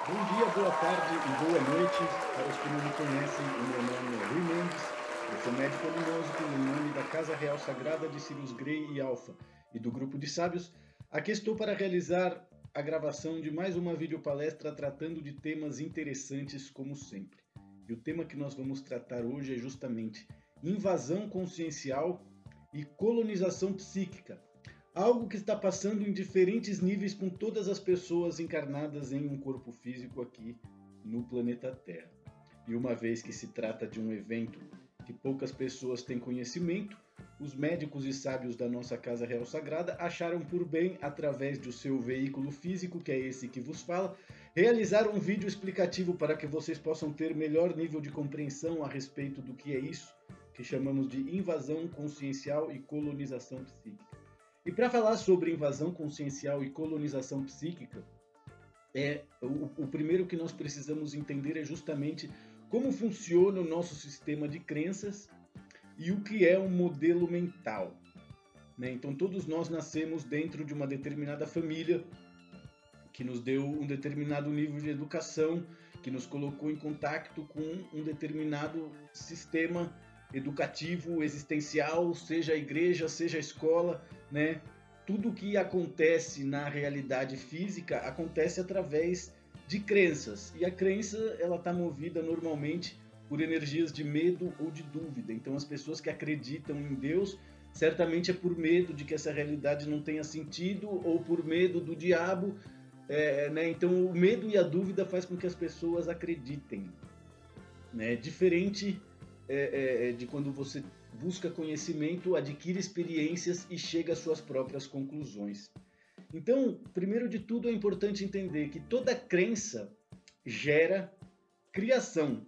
Bom dia, boa tarde e boa noite. Para os que não me conhecem, o meu nome é Rui Mendes, eu sou médico olimôsico em nome da Casa Real Sagrada de Sirius Grey e Alpha e do grupo de sábios. Aqui estou para realizar a gravação de mais uma videopalestra tratando de temas interessantes como sempre. E o tema que nós vamos tratar hoje é justamente invasão consciencial e colonização psíquica. Algo que está passando em diferentes níveis com todas as pessoas encarnadas em um corpo físico aqui no planeta Terra. E uma vez que se trata de um evento que poucas pessoas têm conhecimento, os médicos e sábios da nossa Casa Real Sagrada acharam por bem, através do seu veículo físico, que é esse que vos fala, realizar um vídeo explicativo para que vocês possam ter melhor nível de compreensão a respeito do que é isso, que chamamos de invasão consciencial e colonização psíquica. E para falar sobre invasão consciencial e colonização psíquica, o primeiro que nós precisamos entender é justamente como funciona o nosso sistema de crenças e o que é um modelo mental. Então, todos nós nascemos dentro de uma determinada família que nos deu um determinado nível de educação, que nos colocou em contato com um determinado sistema educativo, existencial, seja a igreja, seja a escola, né? Tudo que acontece na realidade física acontece através de crenças. E a crença, ela está movida normalmente por energias de medo ou de dúvida. Então, as pessoas que acreditam em Deus, certamente é por medo de que essa realidade não tenha sentido ou por medo do diabo. Né? Então, o medo e a dúvida faz com que as pessoas acreditem. Né? Diferente de quando você busca conhecimento, adquire experiências e chega às suas próprias conclusões. Então, primeiro de tudo, é importante entender que toda crença gera criação.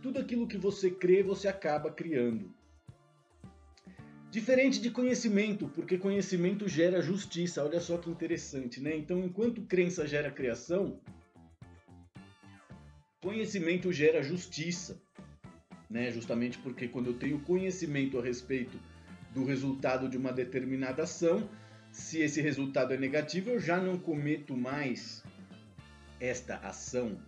Tudo aquilo que você crê, você acaba criando. Diferente de conhecimento, porque conhecimento gera justiça. Olha só que interessante, né? Então, enquanto crença gera criação, conhecimento gera justiça. Né? Justamente porque quando eu tenho conhecimento a respeito do resultado de uma determinada ação, se esse resultado é negativo, eu já não cometo mais esta ação.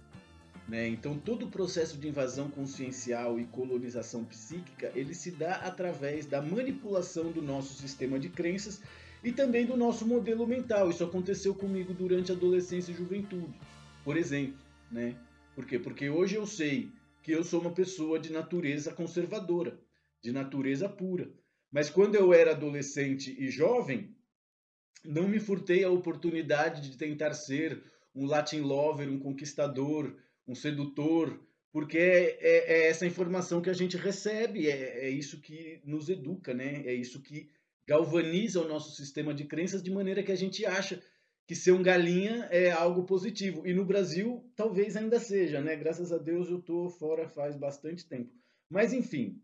Né? Então, todo o processo de invasão consciencial e colonização psíquica, ele se dá através da manipulação do nosso sistema de crenças e também do nosso modelo mental. Isso aconteceu comigo durante a adolescência e juventude, por exemplo. Né? Por quê? Porque hoje eu sei que eu sou uma pessoa de natureza conservadora, de natureza pura. Mas quando eu era adolescente e jovem, não me furtei a oportunidade de tentar ser um Latin lover, um conquistador, um sedutor, porque é essa informação que a gente recebe, é isso que nos educa, né? É isso que galvaniza o nosso sistema de crenças de maneira que a gente acha que ser um galinha é algo positivo. E no Brasil, talvez ainda seja, né? Graças a Deus eu estou fora faz bastante tempo. Mas, enfim,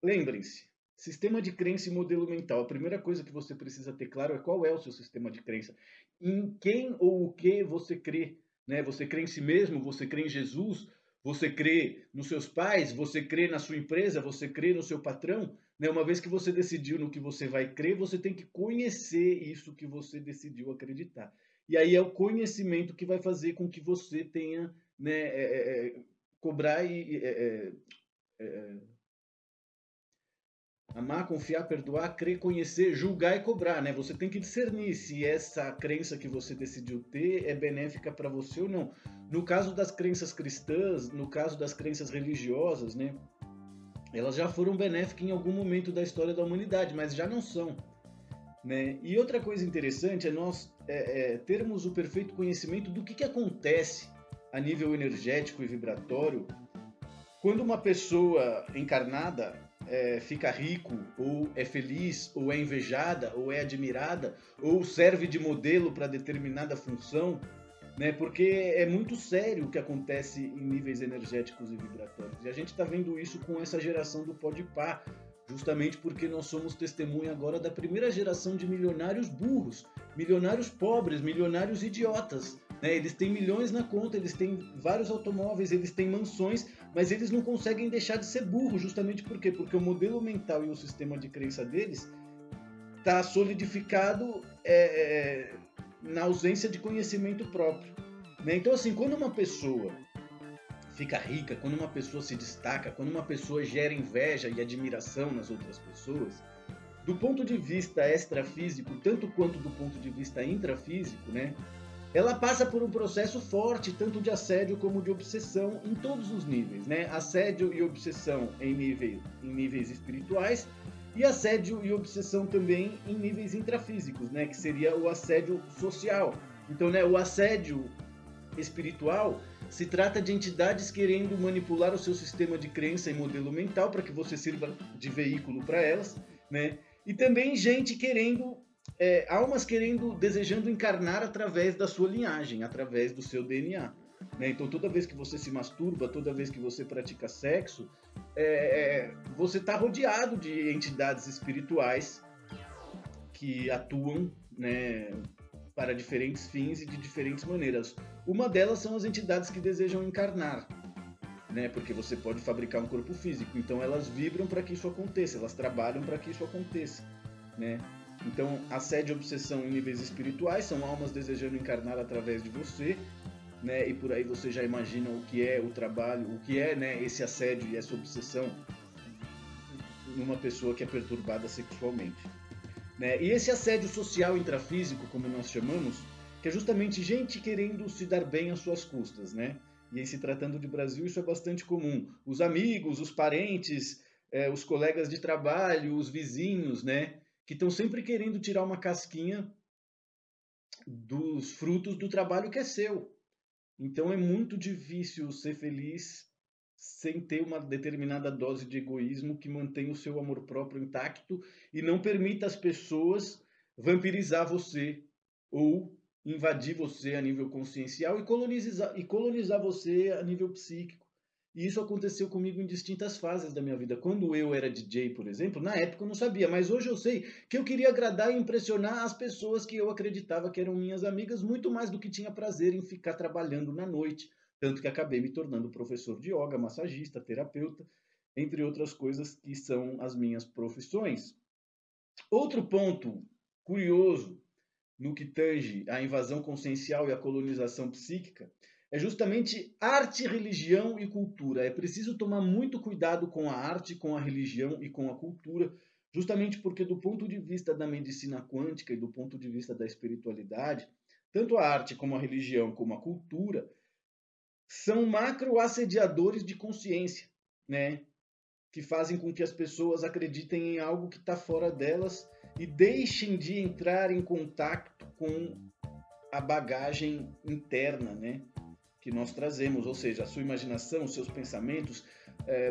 lembrem-se, sistema de crença e modelo mental. A primeira coisa que você precisa ter claro é qual é o seu sistema de crença. Em quem ou o que você crê. Né? Você crê em si mesmo? Você crê em Jesus? Você crê nos seus pais? Você crê na sua empresa? Você crê no seu patrão? Né? Uma vez que você decidiu no que você vai crer, você tem que conhecer isso que você decidiu acreditar. E aí é o conhecimento que vai fazer com que você tenha, né, cobrar e amar, confiar, perdoar, crer, conhecer, julgar e cobrar, né? Você tem que discernir se essa crença que você decidiu ter é benéfica para você ou não. No caso das crenças cristãs, no caso das crenças religiosas, né? Elas já foram benéficas em algum momento da história da humanidade, mas já não são. Né? E outra coisa interessante é nós termos o perfeito conhecimento do que acontece a nível energético e vibratório quando uma pessoa encarnada fica rico, ou é feliz, ou é invejada, ou é admirada, ou serve de modelo para determinada função, né? Porque é muito sério o que acontece em níveis energéticos e vibratórios. E a gente está vendo isso com essa geração do Podpah, justamente porque nós somos testemunha agora da primeira geração de milionários burros, milionários pobres, milionários idiotas. Né? Eles têm milhões na conta, eles têm vários automóveis, eles têm mansões, mas eles não conseguem deixar de ser burros, justamente por quê? Porque o modelo mental e o sistema de crença deles está solidificado na ausência de conhecimento próprio. né? Então, assim, quando uma pessoa fica rica, quando uma pessoa se destaca, quando uma pessoa gera inveja e admiração nas outras pessoas, do ponto de vista extrafísico, tanto quanto do ponto de vista intrafísico, né? Ela passa por um processo forte, tanto de assédio como de obsessão, em todos os níveis, né? Assédio e obsessão em níveis espirituais, e assédio e obsessão também em níveis intrafísicos, né? Que seria o assédio social. Então, né, o assédio espiritual se trata de entidades querendo manipular o seu sistema de crença e modelo mental para que você sirva de veículo para elas, né? E também gente querendo, almas querendo, desejando encarnar através da sua linhagem, através do seu DNA. Né? Então, toda vez que você se masturba, toda vez que você pratica sexo, você está rodeado de entidades espirituais que atuam, né, para diferentes fins e de diferentes maneiras. Uma delas são as entidades que desejam encarnar, né? Porque você pode fabricar um corpo físico, então elas vibram para que isso aconteça, elas trabalham para que isso aconteça, né? Então, assédio e obsessão em níveis espirituais são almas desejando encarnar através de você, né? E por aí você já imagina o que é o trabalho, o que é, né, esse assédio e essa obsessão numa pessoa que é perturbada sexualmente, né? E esse assédio social intrafísico, como nós chamamos, que é justamente gente querendo se dar bem às suas custas, né? E em se tratando de Brasil, isso é bastante comum. Os amigos, os parentes, os colegas de trabalho, os vizinhos, né? Que estão sempre querendo tirar uma casquinha dos frutos do trabalho que é seu. Então é muito difícil ser feliz sem ter uma determinada dose de egoísmo que mantenha o seu amor próprio intacto e não permita as pessoas vampirizar você ou invadir você a nível consciencial e colonizar você a nível psíquico. E isso aconteceu comigo em distintas fases da minha vida. Quando eu era DJ, por exemplo, na época eu não sabia, mas hoje eu sei que eu queria agradar e impressionar as pessoas que eu acreditava que eram minhas amigas, muito mais do que tinha prazer em ficar trabalhando na noite. Tanto que acabei me tornando professor de yoga, massagista, terapeuta, entre outras coisas que são as minhas profissões. Outro ponto curioso no que tange à invasão consciencial e à colonização psíquica, é justamente arte, religião e cultura. É preciso tomar muito cuidado com a arte, com a religião e com a cultura, justamente porque do ponto de vista da medicina quântica e do ponto de vista da espiritualidade, tanto a arte como a religião como a cultura são macro-assediadores de consciência, né? Que fazem com que as pessoas acreditem em algo que está fora delas e deixem de entrar em contato com a bagagem interna, né, que nós trazemos, ou seja, a sua imaginação, os seus pensamentos,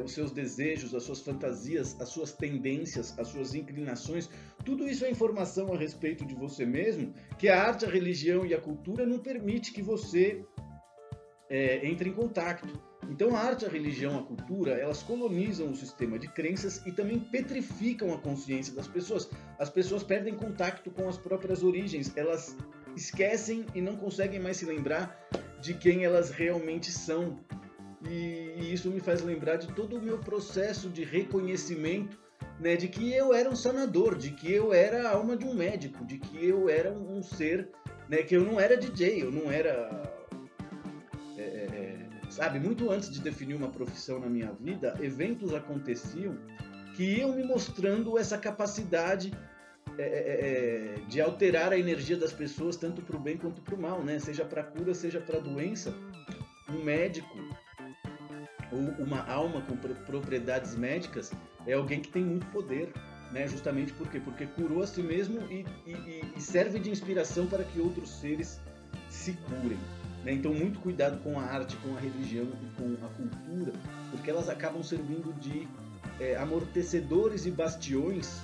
os seus desejos, as suas fantasias, as suas tendências, as suas inclinações, tudo isso é informação a respeito de você mesmo, que a arte, a religião e a cultura não permite que você entre em contato. Então a arte, a religião, a cultura, elas colonizam o sistema de crenças e também petrificam a consciência das pessoas. As pessoas perdem contato com as próprias origens, elas esquecem e não conseguem mais se lembrar de quem elas realmente são. E isso me faz lembrar de todo o meu processo de reconhecimento, né, de que eu era um sanador, de que eu era a alma de um médico, de que eu era um ser, né, que eu não era DJ, eu não era... Sabe, muito antes de definir uma profissão na minha vida, eventos aconteciam que iam me mostrando essa capacidade de alterar a energia das pessoas, tanto para o bem quanto para o mal, né? Seja para cura, seja para doença. Um médico ou uma alma com propriedades médicas é alguém que tem muito poder, né? Justamente por quê? Porque curou a si mesmo e serve de inspiração para que outros seres se curem. Então, muito cuidado com a arte, com a religião e com a cultura, porque elas acabam servindo de amortecedores e bastiões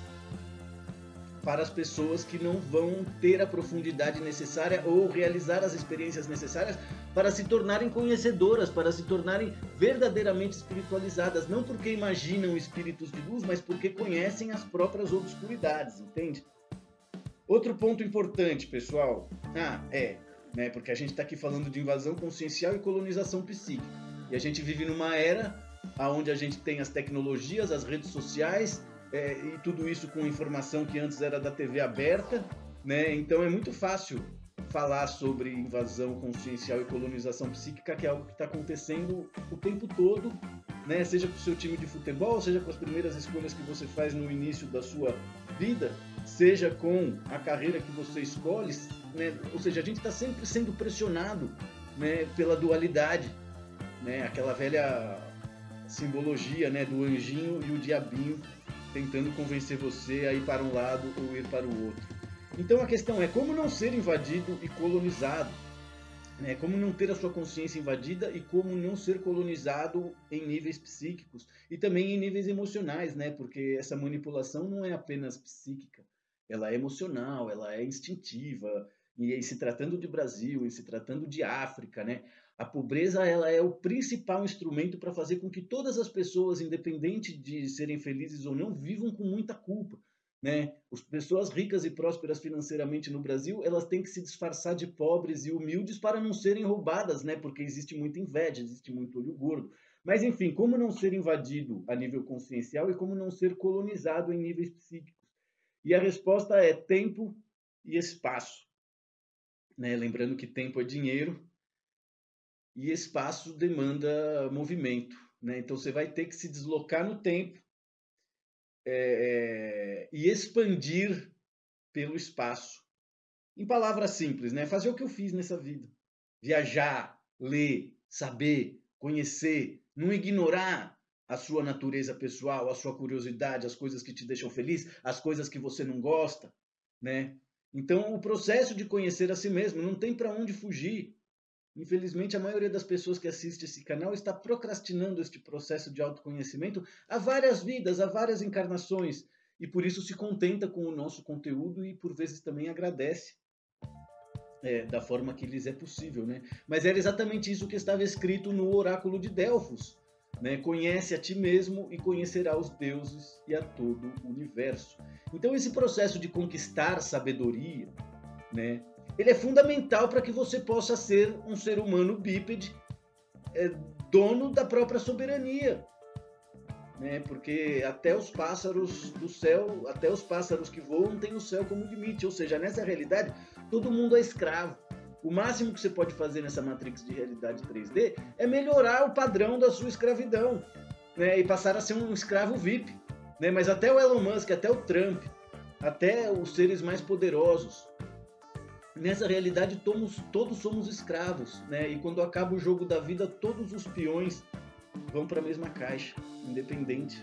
para as pessoas que não vão ter a profundidade necessária ou realizar as experiências necessárias para se tornarem conhecedoras, para se tornarem verdadeiramente espiritualizadas, não porque imaginam espíritos de luz, mas porque conhecem as próprias obscuridades, entende? Outro ponto importante, pessoal, né, porque a gente está aqui falando de invasão consciencial e colonização psíquica. E a gente vive numa era onde a gente tem as tecnologias, as redes sociais, e tudo isso com informação que antes era da TV aberta, né? Então é muito fácil falar sobre invasão consciencial e colonização psíquica, que é algo que está acontecendo o tempo todo, né? Seja com o seu time de futebol, seja com as primeiras escolhas que você faz no início da sua vida, seja com a carreira que você escolhe, né? Ou seja, a gente está sempre sendo pressionado, né, pela dualidade, né? Aquela velha simbologia, né, do anjinho e o diabinho tentando convencer você a ir para um lado ou ir para o outro. Então a questão é como não ser invadido e colonizado, né? Como não ter a sua consciência invadida e como não ser colonizado em níveis psíquicos e também em níveis emocionais, né? Porque essa manipulação não é apenas psíquica, ela é emocional, ela é instintiva. E se tratando de Brasil, e se tratando de África, né? A pobreza ela é o principal instrumento para fazer com que todas as pessoas, independente de serem felizes ou não, vivam com muita culpa, né? As pessoas ricas e prósperas financeiramente no Brasil, elas têm que se disfarçar de pobres e humildes para não serem roubadas, né? Porque existe muita inveja, existe muito olho gordo. Mas enfim, como não ser invadido a nível consciencial e como não ser colonizado em níveis psíquicos? E a resposta é tempo e espaço, né? Lembrando que tempo é dinheiro e espaço demanda movimento, né? Então você vai ter que se deslocar no tempo e expandir pelo espaço. Em palavras simples, né? Fazer o que eu fiz nessa vida. Viajar, ler, saber, conhecer, não ignorar a sua natureza pessoal, a sua curiosidade, as coisas que te deixam feliz, as coisas que você não gosta, né? Então, o processo de conhecer a si mesmo não tem para onde fugir. Infelizmente, a maioria das pessoas que assiste esse canal está procrastinando este processo de autoconhecimento há várias vidas, há várias encarnações, e por isso se contenta com o nosso conteúdo e por vezes também agradece da forma que lhes é possível, né? Mas era exatamente isso que estava escrito no oráculo de Delfos, né? Conhece a ti mesmo e conhecerá os deuses e a todo o universo. Então esse processo de conquistar sabedoria, né? Ele é fundamental para que você possa ser um ser humano bípede, dono da própria soberania, né? Porque até os pássaros do céu, até os pássaros que voam têm o céu como limite, ou seja, nessa realidade todo mundo é escravo. O máximo que você pode fazer nessa matrix de realidade 3D é melhorar o padrão da sua escravidão, né? E passar a ser um escravo VIP, né? Mas até o Elon Musk, até o Trump, até os seres mais poderosos, nessa realidade todos somos escravos, né? E quando acaba o jogo da vida, todos os peões vão para a mesma caixa, independente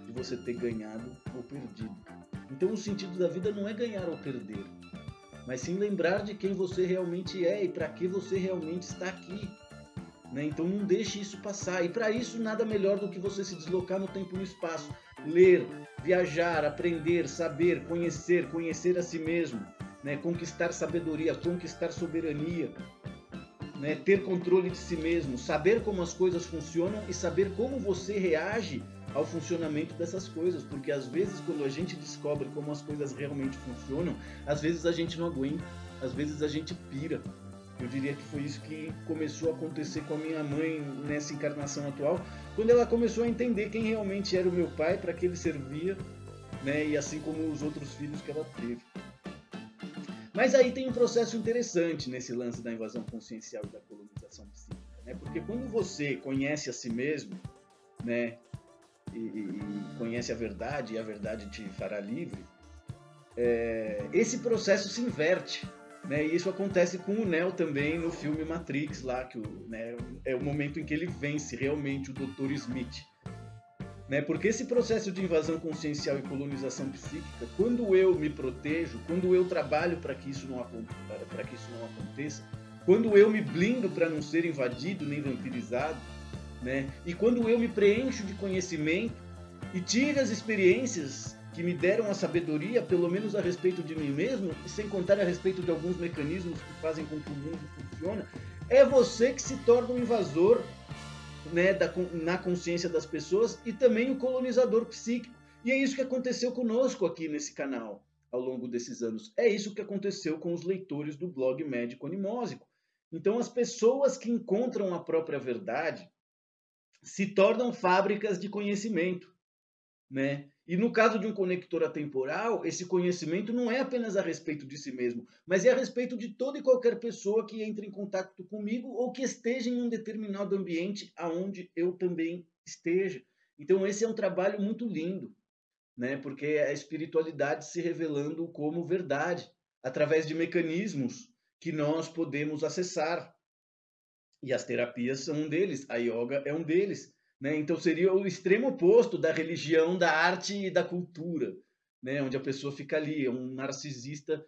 de você ter ganhado ou perdido. Então o sentido da vida não é ganhar ou perder, mas sim lembrar de quem você realmente é e para que você realmente está aqui, né? Então não deixe isso passar. E para isso nada melhor do que você se deslocar no tempo e no espaço, ler, viajar, aprender, saber, conhecer a si mesmo, né? Conquistar sabedoria, conquistar soberania, né? Ter controle de si mesmo, saber como as coisas funcionam e saber como você reage ao funcionamento dessas coisas, porque às vezes quando a gente descobre como as coisas realmente funcionam, às vezes a gente não aguenta, às vezes a gente pira. Eu diria que foi isso que começou a acontecer com a minha mãe nessa encarnação atual, quando ela começou a entender quem realmente era o meu pai, para que ele servia, né? E assim como os outros filhos que ela teve. Mas aí tem um processo interessante nesse lance da invasão consciencial e da colonização psíquica, né? Porque quando você conhece a si mesmo, né, e conhece a verdade, e a verdade te fará livre, esse processo se inverte, né? E isso acontece com o Neo também no filme Matrix, lá que né, é o momento em que ele vence realmente o Dr. Smith. Né? Porque esse processo de invasão consciencial e colonização psíquica, quando eu me protejo, quando eu trabalho para que isso não aconteça, quando eu me blindo para não ser invadido nem vampirizado, né? E quando eu me preencho de conhecimento e tive as experiências que me deram a sabedoria, pelo menos a respeito de mim mesmo, e sem contar a respeito de alguns mecanismos que fazem com que o mundo funcione, é você que se torna um invasor, né, na consciência das pessoas e também o colonizador psíquico. E é isso que aconteceu conosco aqui nesse canal ao longo desses anos. É isso que aconteceu com os leitores do blog Médico Animósico. Então, as pessoas que encontram a própria verdade se tornam fábricas de conhecimento, né? E no caso de um conector atemporal, esse conhecimento não é apenas a respeito de si mesmo, mas é a respeito de toda e qualquer pessoa que entre em contato comigo ou que esteja em um determinado ambiente aonde eu também esteja. Então esse é um trabalho muito lindo, né? Porque é a espiritualidade se revelando como verdade, através de mecanismos que nós podemos acessar. E as terapias são um deles, a yoga é um deles, né? Então seria o extremo oposto da religião, da arte e da cultura, né? Onde a pessoa fica ali, é um narcisista,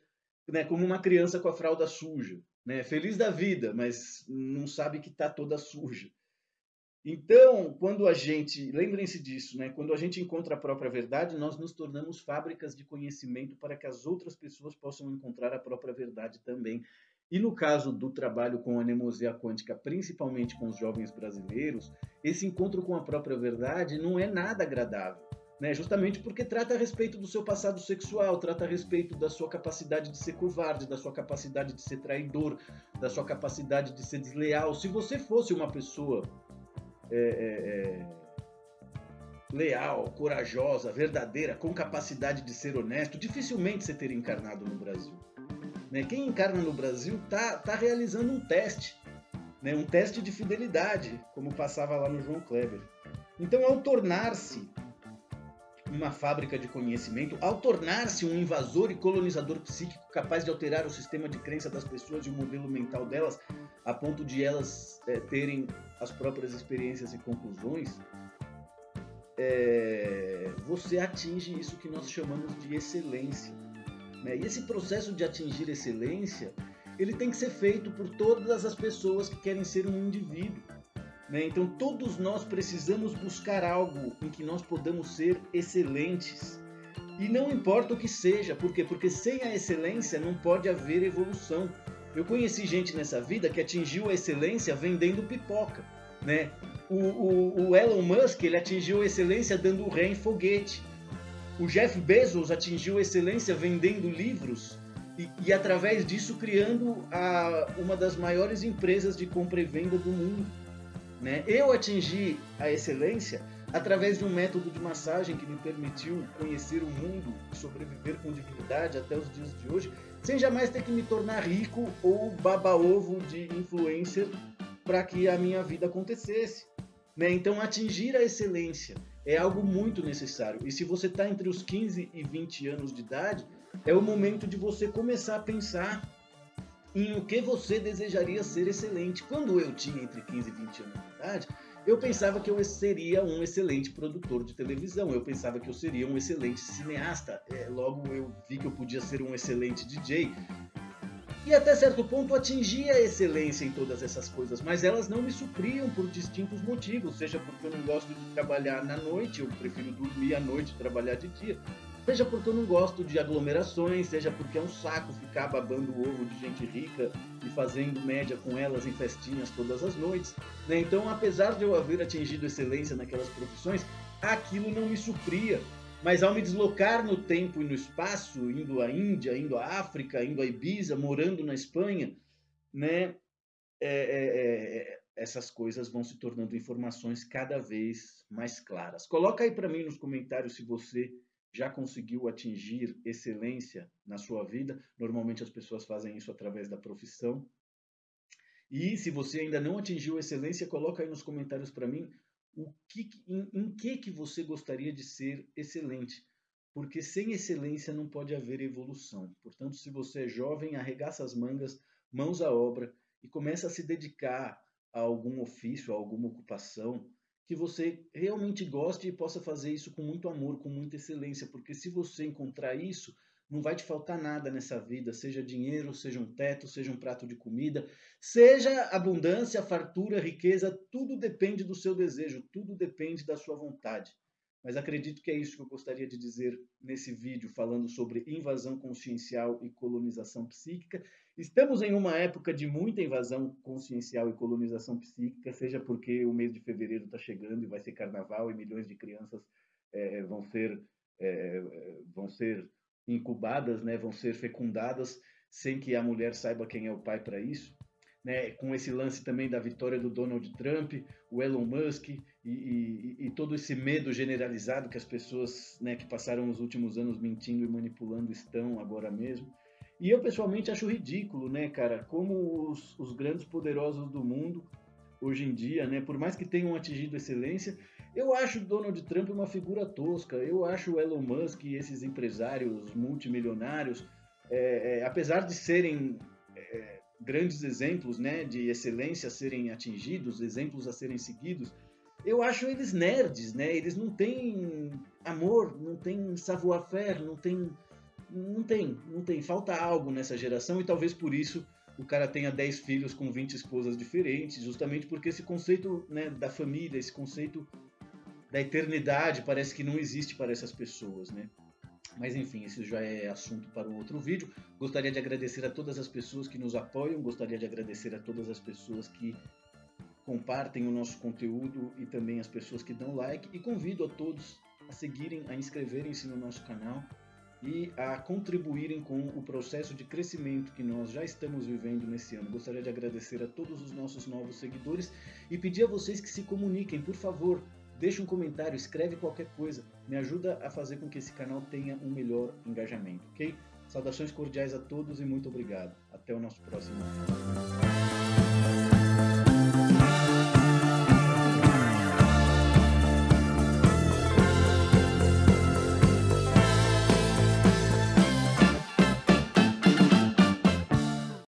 né? Como uma criança com a fralda suja, né? Feliz da vida, mas não sabe que está toda suja. Então, quando a gente, lembrem-se disso, né? Quando a gente encontra a própria verdade, nós nos tornamos fábricas de conhecimento para que as outras pessoas possam encontrar a própria verdade também. E no caso do trabalho com a anemosia quântica, principalmente com os jovens brasileiros, esse encontro com a própria verdade não é nada agradável, né? Justamente porque trata a respeito do seu passado sexual, trata a respeito da sua capacidade de ser covarde, da sua capacidade de ser traidor, da sua capacidade de ser desleal. Se você fosse uma pessoa leal, corajosa, verdadeira, com capacidade de ser honesto, dificilmente você teria encarnado no Brasil. Né? Quem encarna no Brasil tá realizando um teste, né? Um teste de fidelidade, como passava lá no João Kleber. Então, ao tornar-se uma fábrica de conhecimento, ao tornar-se um invasor e colonizador psíquico capaz de alterar o sistema de crença das pessoas e o modelo mental delas, a ponto de elas terem as próprias experiências e conclusões, você atinge isso que nós chamamos de excelência. Né? E esse processo de atingir excelência, ele tem que ser feito por todas as pessoas que querem ser um indivíduo. Né? Então, todos nós precisamos buscar algo em que nós podamos ser excelentes. E não importa o que seja, por quê? Porque sem a excelência não pode haver evolução. Eu conheci gente nessa vida que atingiu a excelência vendendo pipoca. Né? O Elon Musk, ele atingiu a excelência dando ré em foguete. O Jeff Bezos atingiu a excelência vendendo livros e através disso criando uma das maiores empresas de compra e venda do mundo. Né? Eu atingi a excelência através de um método de massagem que me permitiu conhecer o mundo e sobreviver com dignidade até os dias de hoje, sem jamais ter que me tornar rico ou baba-ovo de influencer para que a minha vida acontecesse. Né? Então, atingir a excelência é algo muito necessário. E se você está entre os 15 e 20 anos de idade, é o momento de você começar a pensar em o que você desejaria ser excelente. Quando eu tinha entre 15 e 20 anos de idade, eu pensava que eu seria um excelente produtor de televisão, eu pensava que eu seria um excelente cineasta, logo eu vi que eu podia ser um excelente DJ, e até certo ponto atingia a excelência em todas essas coisas, mas elas não me supriam por distintos motivos, seja porque eu não gosto de trabalhar na noite, eu prefiro dormir à noite e trabalhar de dia, seja porque eu não gosto de aglomerações, seja porque é um saco ficar babando o ovo de gente rica e fazendo média com elas em festinhas todas as noites. Né? Então, apesar de eu haver atingido excelência naquelas profissões, aquilo não me supria. Mas ao me deslocar no tempo e no espaço, indo à Índia, indo à África, indo a Ibiza, morando na Espanha, né? Essas coisas vão se tornando informações cada vez mais claras. Coloca aí para mim nos comentários se você já conseguiu atingir excelência na sua vida. Normalmente as pessoas fazem isso através da profissão. E se você ainda não atingiu excelência, coloca aí nos comentários para mim em que você gostaria de ser excelente. Porque sem excelência não pode haver evolução. Portanto, se você é jovem, arregaça as mangas, mãos à obra e começa a se dedicar a algum ofício, a alguma ocupação que você realmente goste e possa fazer isso com muito amor, com muita excelência, porque se você encontrar isso, não vai te faltar nada nessa vida, seja dinheiro, seja um teto, seja um prato de comida, seja abundância, fartura, riqueza, tudo depende do seu desejo, tudo depende da sua vontade. Mas acredito que é isso que eu gostaria de dizer nesse vídeo, falando sobre invasão consciencial e colonização psíquica. Estamos em uma época de muita invasão consciencial e colonização psíquica, seja porque o mês de fevereiro está chegando e vai ser carnaval e milhões de crianças vão ser incubadas, né, vão ser fecundadas sem que a mulher saiba quem é o pai para isso. né, com esse lance também da vitória do Donald Trump, o Elon Musk e todo esse medo generalizado que as pessoas, né, que passaram os últimos anos mentindo e manipulando estão agora mesmo. E eu pessoalmente acho ridículo, né, cara, como os grandes poderosos do mundo hoje em dia, né, por mais que tenham atingido excelência, eu acho o Donald Trump uma figura tosca, eu acho o Elon Musk e esses empresários multimilionários, apesar de serem grandes exemplos, né, de excelência a serem atingidos, exemplos a serem seguidos, eu acho eles nerds, né? Eles não têm amor, não têm savoir-faire, não tem, falta algo nessa geração e talvez por isso o cara tenha 10 filhos com 20 esposas diferentes, justamente porque esse conceito, né, da família, esse conceito da eternidade parece que não existe para essas pessoas, né? Mas enfim, isso já é assunto para um outro vídeo. Gostaria de agradecer a todas as pessoas que nos apoiam, gostaria de agradecer a todas as pessoas que compartem o nosso conteúdo e também as pessoas que dão like. E convido a todos a seguirem, a inscreverem-se no nosso canal e a contribuírem com o processo de crescimento que nós já estamos vivendo nesse ano. Gostaria de agradecer a todos os nossos novos seguidores e pedir a vocês que se comuniquem, por favor. Deixe um comentário, escreve qualquer coisa, me ajuda a fazer com que esse canal tenha um melhor engajamento, ok? Saudações cordiais a todos e muito obrigado. Até o nosso próximo vídeo.